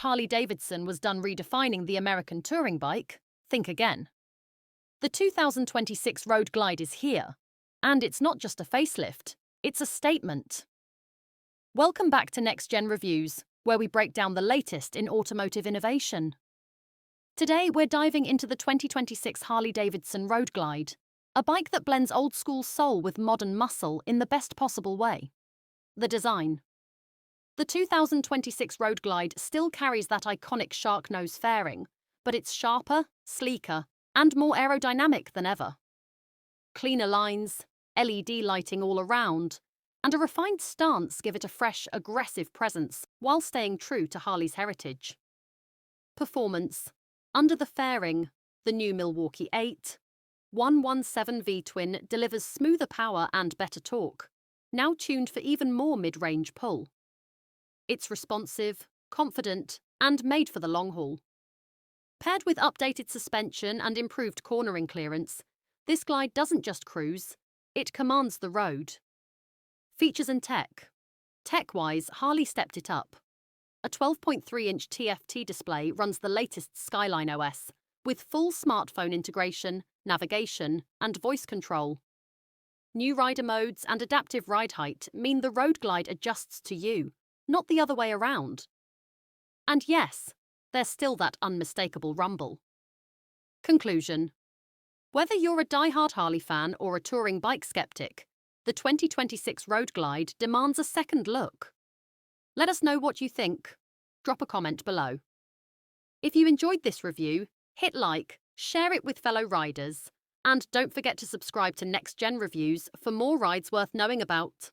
Harley-Davidson was done redefining the American touring bike, think again. The 2026 Road Glide is here, and it's not just a facelift, it's a statement. Welcome back to Next Gen Reviews, where we break down the latest in automotive innovation. Today, we're diving into the 2026 Harley-Davidson Road Glide, a bike that blends old-school soul with modern muscle in the best possible way. The design. The 2026 Road Glide still carries that iconic shark nose fairing, but it's sharper, sleeker, and more aerodynamic than ever. Cleaner lines, LED lighting all around, and a refined stance give it a fresh, aggressive presence while staying true to Harley's heritage. Performance. Under the fairing, the new Milwaukee-Eight 117 V-twin delivers smoother power and better torque, now tuned for even more mid-range pull. It's responsive, confident, and made for the long haul. Paired with updated suspension and improved cornering clearance, this Glide doesn't just cruise, it commands the road. Features and tech. Tech-wise, Harley stepped it up. A 12.3-inch TFT display runs the latest Skyline OS, with full smartphone integration, navigation, and voice control. New rider modes and adaptive ride height mean the Road Glide adjusts to you, not the other way around. And yes, there's still that unmistakable rumble. Conclusion. Whether you're a die-hard Harley fan or a touring bike skeptic, the 2026 Road Glide demands a second look. Let us know what you think. Drop a comment below. If you enjoyed this review, hit like, share it with fellow riders, and don't forget to subscribe to Next Gen Reviews for more rides worth knowing about.